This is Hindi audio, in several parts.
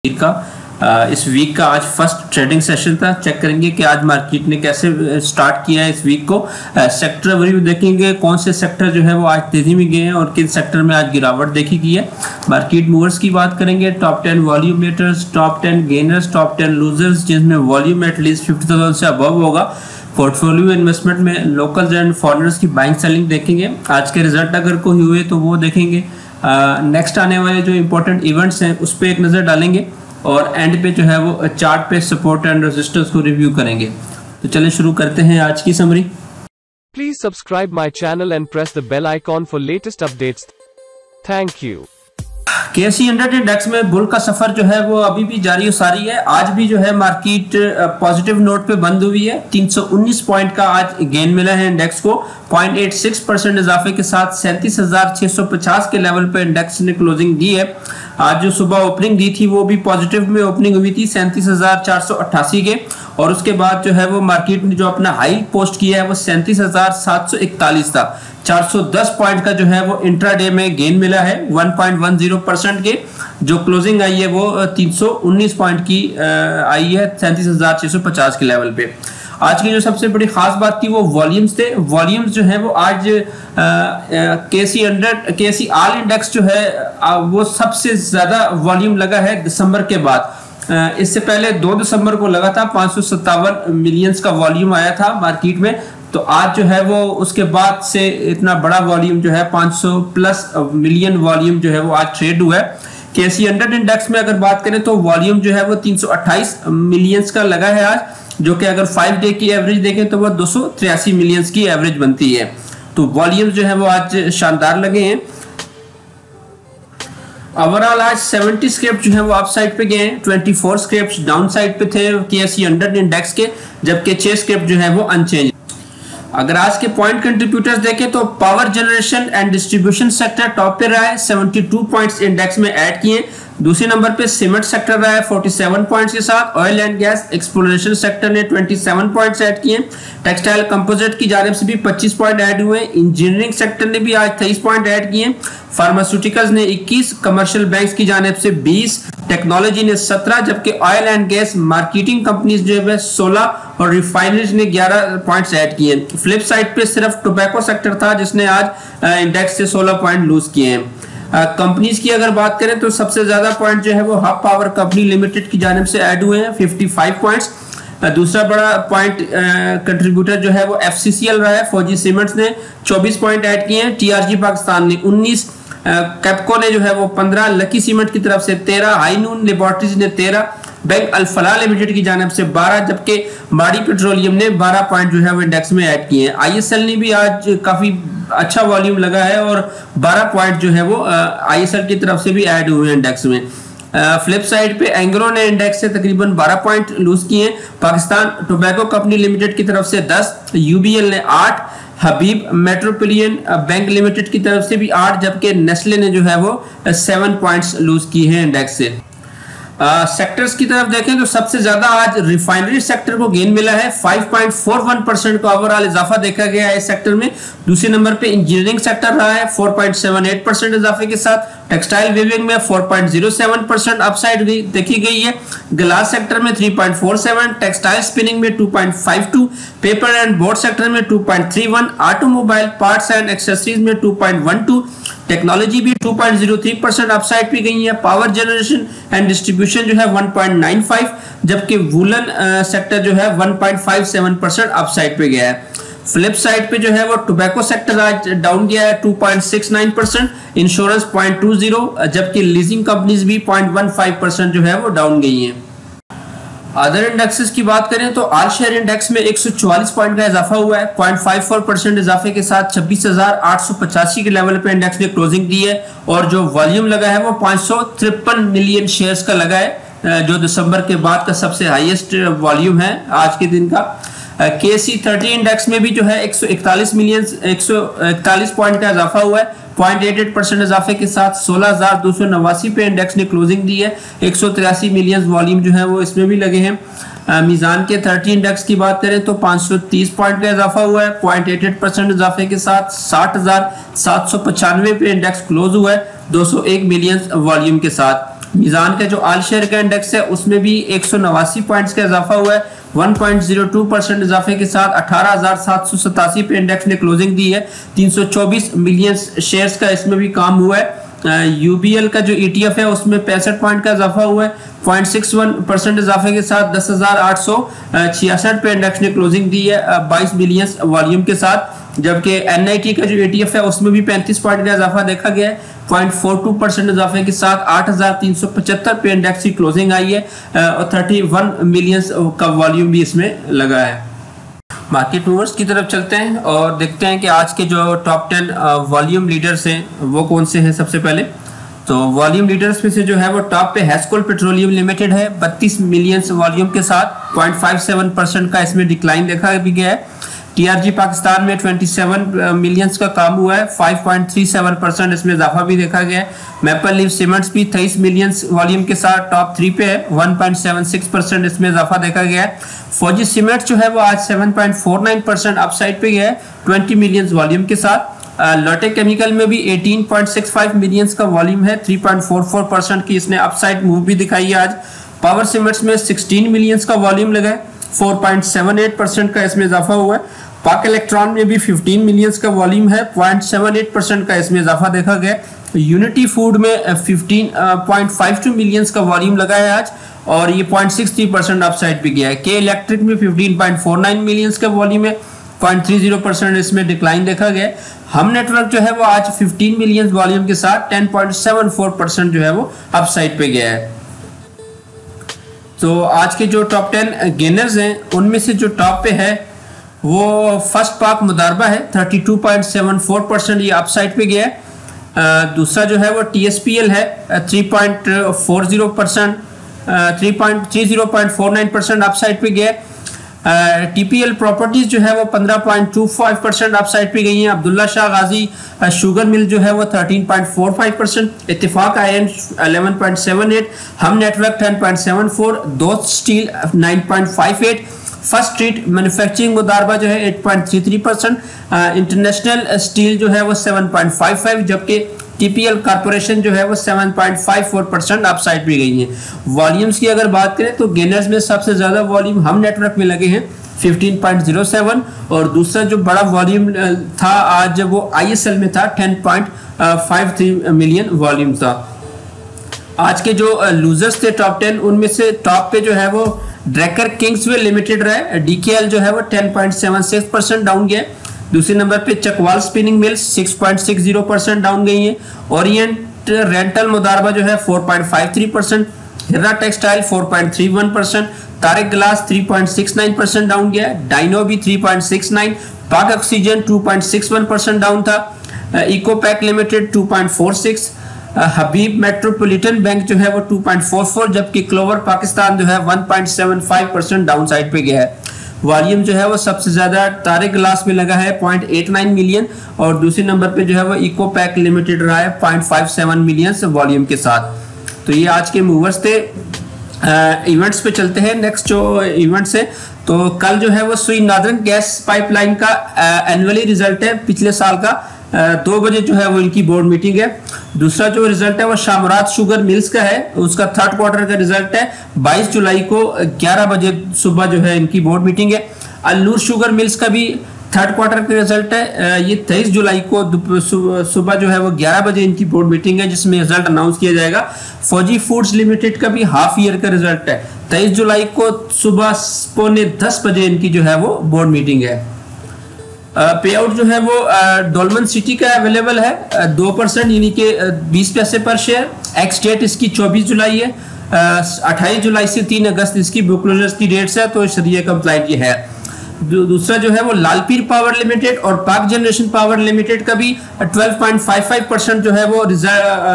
का इस वीक का आज फर्स्ट ट्रेडिंग सेशन था। चेक करेंगे कि आज मार्केट ने कैसे स्टार्ट किया है इस वीक को। सेक्टर रिव्यू देखेंगे, कौन से सेक्टर जो है वो आज तेजी में गए हैं और किन सेक्टर में आज गिरावट देखी गई है। मार्केट मूवर्स की बात करेंगे, top 10 volume meters, top 10 gainers, top 10 losers, जिसमें वॉल्यूम एटलीस्ट 50,000 से अबव होगा। पोर्टफोलियो इन्वेस्टमेंट में लोकल्स एंड फॉरेनर्स की बाइंग सेलिंग देखेंगे। आज के रिजल्ट अगर कोई हुए तो वो देखेंगे। नेक्स्ट आने वाले जो इंपॉर्टेंट इवेंट्स हैं उस पर एक नज़र डालेंगे और एंड पे जो है वो चार्ट पे सपोर्ट एंड रेजिस्टेंस को रिव्यू करेंगे। तो चलिए शुरू करते हैं आज की summary. Please subscribe my channel and press the bell icon for latest updates. Thank you. KSE 100 index में बुल का सफर जो है वो अभी भी जारी सारी है। आज भी जो है मार्केट पॉजिटिव नोट पे बंद हुई है। 319 पॉइंट का आज गेन मिला है इंडेक्स को। 0.86% इजाफे के साथ 37,650 के लेवल पे इंडेक्स ने क्लोजिंग दी है। आज जो सुबह ओपनिंग दी थी वो भी पॉजिटिव में ओपनिंग हुई थी 37,488 के, और उसके बाद जो है वो मार्केट ने जो अपना हाई पोस्ट किया है वो 37,741 था। 410 पॉइंट का जो है वो इंट्राडे में गेन मिला है 1.10% के। जो क्लोजिंग आई है वो 319 पॉइंट की आई है 37,650 के लेवल पे। आज की जो सबसे बड़ी खास बात थी वो वॉल्यूम्स थे। वॉल्यूम्स जो है वो आज KSE ऑल इंडेक्स जो है वो सबसे ज्यादा वॉल्यूम लगा है दिसंबर के बाद। इससे पहले 2 दिसंबर को लगा था 557 मिलियंस का वॉल्यूम आया था मार्केट में। तो आज जो है वो उसके बाद से इतना बड़ा वॉल्यूम जो है 500 प्लस मिलियन वॉल्यूम जो है वो आज ट्रेड हुआ है। KSE 100 इंडेक्स में अगर बात करें तो वॉल्यूम जो है वो 328 मिलियंस का लगा है आज, जो कि अगर 5 डे की एवरेज देखें तो वो 283 मिलियंस की एवरेज बनती है। तो वॉल्यूम जो है वो आज शानदार लगे हैं। ओवरऑल आज 70 स्क्रिप्ट जो है वो अप साइड पे गए हैं, 24 स्क्रिप्ट डाउन साइड पे थे KSE 100 इंडेक्स के, जबकि 6 स्क्रिप्ट जो है वो अनचेंज। अगर आज के पॉइंट कंट्रीब्यूटर्स देखें तो power generation and distribution sector top पे रहा है, 72 पॉइंट्स इंडेक्स में ऐड किए। दूसरे नंबर पे सीमेंट सेक्टर रहा है 47 पॉइंट्स के साथ। Oil and gas exploration sector ने 27 पॉइंट्स ऐड किए। टेक्सटाइल कंपोजिट की जानिब से भी 25 पॉइंट ऐड हुए। इंजीनियरिंग सेक्टर ने भी आज 23 पॉइंट ऐड किए। फार्मास्यूटिकल्स ने 21, कमर्शियल बैंक्स की जानिब से 20, टेक्नोलॉजी ने 17, जबकि oil and gas marketing companies जो है 16 और रिफाइनरीज ने 11 पॉइंट्स ऐड किए। फ्लिप साइड पे सिर्फ टोबैको सेक्टर था जिसने आज इंडेक्स से 16 पॉइंट लूज किए हैं। कंपनीज की अगर बात करें तो सबसे ज्यादा पॉइंट जो है वो हब पावर कंपनी लिमिटेड की जानिब से ऐड हुए हैं 55 पॉइंट्स। दूसरा बड़ा पॉइंट कंट्रीब्यूटर जो है वो FCCL रहा है। फौजी सीमेंट्स ने 24 पॉइंट ऐड किए हैं। TRG पाकिस्तान ने 19, कैपको ने जो है वो 15, लकी सीमेंट की तरफ से 13, हाई नून लेबोरेटरीज ने 13, बैंक अल-फलाह लिमिटेड की जानिब से 12, जबकि माड़ी पेट्रोलियम ने 12 पॉइंट जो है वो इंडेक्स में ऐड किए हैं। ISL ने भी आज काफी अच्छा वॉल्यूम लगा है और 12 पॉइंट जो है वो ISL की तरफ से भी ऐड हुए हैं इंडेक्स में। फ्लिप साइड पे एंग्रो ने इंडेक्स से तकरीबन 12 पॉइंट लूज किए। पाकिस्तान टोबैको कंपनी लिमिटेड की तरफ से 10, UBL ने 8, हबीब मेट्रोपोलियन बैंक लिमिटेड की तरफ से भी 8, जबकि नेस्ले ने जो है वो 7 पॉइंट्स लूज किए हैं इंडेक्स से। सेक्टर्स की तरफ देखें तो सबसे ज्यादा आज रिफाइनरी सेक्टर को गेन मिला है 5.41% का ओवरऑल इजाफा देखा गया है इस सेक्टर में। दूसरे नंबर पे इंजीनियरिंग सेक्टर रहा है 4.78% इजाफे के साथ। टेक्सटाइल वीविंग में 4.07% अपसाइड देखी गई है। ग्लास सेक्टर में 3.47, टेक्सटाइल स्पिनिंग में 2.52, पेपर एंड बोर्ड सेक्टर में 2.31, ऑटोमोबाइल पार्ट्स एंड एक्सेसरीज में 2.12, टेक्नोलॉजी भी 2.03% अपसाइड पे गई है। पावर जनरेशन एंड डिस्ट्रीब्यूशन जो है 1.95, जबकि वूलन सेक्टर जो है 1.57% अपसाइड पे गया है। फ्लिप साइड पे जो है वो टोबैको सेक्टर आज डाउन गया है 2.69%, इंश्योरेंस 0.20, जबकि लीजिंग कंपनीज भी 0.15% जो है वो डाउन गई हैं। अदर इंडेक्सेस की बात करें तो ऑल शेयर इंडेक्स में 144 पॉइंट का इजाफा हुआ है। 0.54% इजाफे के साथ 26,885 के लेवल पे इंडेक्स ने क्लोजिंग दी है। और जो वॉल्यूम लगा है वो 553 मिलियन शेयर्स का लगा है, जो दिसंबर के बाद का सबसे हाईएस्ट वॉल्यूम है आज के दिन का। KSE 30 इंडेक्स में भी जो है 141 पॉइंट का इजाफा हुआ है। 0.88% इजाफे के साथ 16,289 पे इंडेक्स ने क्लोजिंग दी है। 183 मिलियन वॉल्यूम जो है वो इसमें भी लगे हैं। मीजान के 30 इंडेक्स की बात करें तो 530 पॉइंट का इजाफा हुआ है। 0.88% इजाफे के साथ 60,795 पे इंडेक्स क्लोज हुआ है 201 मिलियन वॉल्यूम के साथ। मीज़ान का जो आल शेयर का इंडेक्स है उसमें भी 189 पॉइंट्स का इजाफा हुआ है। 1.02% इजाफे के साथ 18,787 पे इंडेक्स ने क्लोजिंग दी है। 324 मिलियन शेयर्स का इसमें भी काम हुआ है। यूबीएल का जो ETF है उसमें 65 पॉइंट का इजाफा हुआ है। 0.61% इजाफे के साथ 10,866 पे इंडेक्स ने क्लोजिंग दी है 22 मिलियन वॉल्यूम के साथ। जबकि NIT का जो ETF है उसमें भी 35 पॉइंट का इजाफा देखा गया है। 0.42% इजाफे के साथ 8,375 पे इंडेक्स की क्लोजिंग आई है और 31 मिलियन का वॉल्यूम भी इसमें लगा है। मार्केट मूवर्स की तरफ चलते हैं और देखते हैं कि आज के जो टॉप 10 वॉल्यूम लीडर्स हैं वो कौन से हैं। सबसे पहले तो वॉल्यूम लीडर्स में से जो है वो टॉप पे हैस्कोल पेट्रोलियम लिमिटेड है 32 मिलियन वॉल्यूम के साथ। 0.57% का इसमें डिक्लाइन देखा भी गया है। TRG पाकिस्तान में 27 मिलियंस का काम हुआ है। 5.37% इसमें इजाफा भी देखा गया है। मैपल लीफ सीमेंट्स भी 23 मिलियंस वॉल्यूम के साथ टॉप 3 पे है। 1.76% इसमें इजाफा देखा गया है। फौजी सीमेंट्स जो है वो आज 7.49% अपसाइड पे गया है 20 मिलियंस वॉल्यूम के साथ। लॉटे केमिकल में भी 18.65 मिलियंस का वॉल्यूम है। 3.44% की इसने अपसाइड मूव भी दिखाई है आज। पावर सीमेंट्स में 16 मिलियंस का वॉल्यूम लगा है। 4.78% का इसमें इजाफा हुआ है। पाक इलेक्ट्रॉन में भी 15 मिलियंस का वॉल्यूम है। 0.78% का इसमें इजाफा देखा गया। यूनिटी फूड में 15.52 मिलियंस का वॉल्यूम लगा है आज और ये 0.63% अपसाइड पे गया है। के इलेक्ट्रिक में 15.49 मिलियंस का वॉल्यूम है। 0.30% इसमें डिक्लाइन देखा गया। हम नेटवर्क जो है वो आज 15 मिलियन वॉल्यूम के साथ 10.74% जो है वो अपसाइड पे गया है। तो आज के जो टॉप 10 गेनर्स हैं उनमें से जो टॉप पे है वो फर्स्ट पाक मुदारबा है 32.74%, ये अपसाइड पे गया है। दूसरा जो है वो TSPL है 3.40%, 30.49% अपसाइड पे गया है। TPL प्रॉपर्टीज जो है वो 15.25% अपसाइड पे गई हैं। अब्दुल्ला शाह गाजी शुगर मिल जो है वो 13.45%, इत्तेफाक आयरन 11.78, हम नेटवर्क 10.74, दोस्त स्टील 9.58, फर्स्ट स्ट्रीट मैन्युफैक्चरिंग मुदारबा जो है 8.33%, इंटरनेशनल स्टील जो है वो 7.55, जबकि TPL कॉर्पोरेशन जो है वो 7.54% अपसाइड भी गई है। वॉल्यूम्स की अगर बात करें तो गेनर्स में सबसे ज्यादा वॉल्यूम हम नेटवर्क में लगे हैं 15.07 और दूसरा जो बड़ा वॉल्यूम था आज वो ISL में था 10.53 मिलियन वॉल्यूम था। आज के जो लूजर्स थे टॉप 10 उनमें से टॉप पे जो है वो ड्रैकर किंग्सविल लिमिटेड रहा। DKL जो है वो 10.76% डाउन गया। दूसरे नंबर पे चकवाल स्पिनिंग मिल्स 6.60% डाउन गई है। ओरिएंट रेंटल मुदारबा जो है 4.53%, हिर्रा टेक्सटाइल 4.31%, तारिक ग्लास 3.69% डाउन गया। डाइनो भी 3.69, पाक ऑक्सीजन 2.61% डाउन था। इकोपैक लिमिटेड 2.46, हबीब मेट्रोपॉलिटन बैंक जो है वो 2.44, जबकि क्लोवर पाकिस्तान जो है 1.75% डाउन साइड पे गया है। वॉल्यूम जो है वो सबसे ज्यादा तारिक ग्लास में लगा है 0.89 मिलियन और दूसरे नंबर पे जो है वो इकोपैक लिमिटेड रहा है 0.57 मिलियन वॉल्यूम के साथ। तो ये आज के मूवर्स थे। इवेंट्स पे चलते हैं। नेक्स्ट जो इवेंट्स है तो कल जो है वो सुई नादरन गैस पाइपलाइन का एनुअली रिजल्ट है पिछले साल का। 2 बजे जो है वो इनकी बोर्ड मीटिंग है। दूसरा जो रिजल्ट है वो शामरात शुगर मिल्स का है, उसका 3rd क्वार्टर का रिजल्ट है। 22 जुलाई को 11 बजे सुबह जो है इनकी बोर्ड मीटिंग है। अल्लूर शुगर मिल्स का भी 3rd क्वार्टर का रिजल्ट है। ये 23 जुलाई को सुबह जो है वो 11 बजे इनकी बोर्ड मीटिंग है जिसमें रिजल्ट अनाउंस किया जाएगा। फौजी फूड्स लिमिटेड का भी हाफ ईयर का रिजल्ट है। 23 जुलाई को सुबह 9:45 बजे इनकी जो है वो बोर्ड मीटिंग है। पे आउट जो है वो डोलमन सिटी का अवेलेबल है 2% यानी कि 20 पैसे पर शेयर। एक्स डेट इसकी 24 जुलाई है। 28 जुलाई से 3 अगस्त इसकी बुक क्लोजर्स की डेट्स है, तो शरिया कंप्लाइंट ये है। दूसरा जो है वो लालपीर पावर लिमिटेड और पाक जनरेशन पावर लिमिटेड का भी 12.55% जो है वो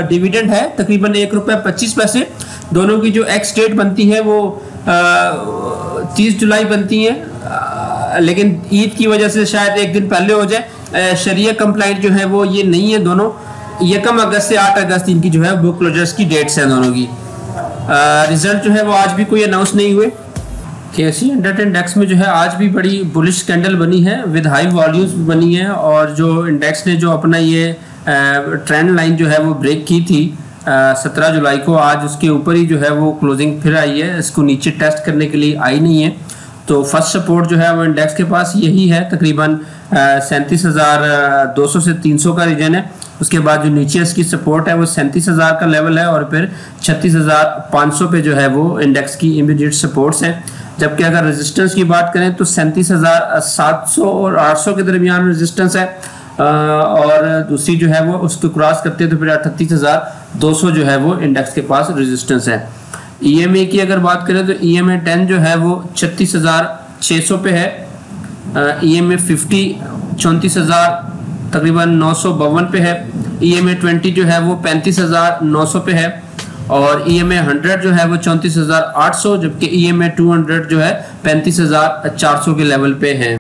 डिविडेंड है, तकरीबन ₹1.25। दोनों की जो एक्स डेट बनती है वो 30 जुलाई बनती है, लेकिन ईद की वजह से शायद एक दिन पहले हो जाए। शरिया कंप्लाइंट जो है वो ये नहीं है। दोनों 1 अगस्त से 8 अगस्त इनकी जो है बुक क्लोजर्स की डेट्स हैं दोनों की। रिजल्ट जो है वो आज भी कोई अनाउंस नहीं हुए। KSE 100 इंडेक्स में जो है आज भी बड़ी बुलिश कैंडल बनी है विद हाई वॉल्यूम्स बनी है और जो इंडेक्स ने जो अपना ये ट्रेंड लाइन जो है वो ब्रेक की थी 17 जुलाई को, आज उसके ऊपर ही जो है वो क्लोजिंग फिर आई है, इसको नीचे टेस्ट करने के लिए आई नहीं है। तो फर्स्ट सपोर्ट जो है वो इंडेक्स के पास यही है, तकरीबन 37,200 से 300 का रीजन है। उसके बाद जो नीचे इसकी सपोर्ट है वो 37,000 का लेवल है, और फिर 36,500 पे जो है वो इंडेक्स की इमीडिएट सपोर्ट्स हैं। जबकि अगर रेजिस्टेंस की बात करें तो 37,700 और 800 के दरमियान रेजिस्टेंस है, और दूसरी जो है वो उसको क्रॉस करते हैं तो फिर 38,200 जो है वो इंडेक्स के पास रेजिस्टेंस है। EMA की अगर बात करें तो EMA 10 जो है वो 36,600 पे है, EMA 50 34,000 तकरीबन 952 पे है, EMA 20 जो है वो 35,900 पे है, और EMA 100 जो है वो 34,800, जबकि EMA 200 जो है 35,400 के लेवल पे है।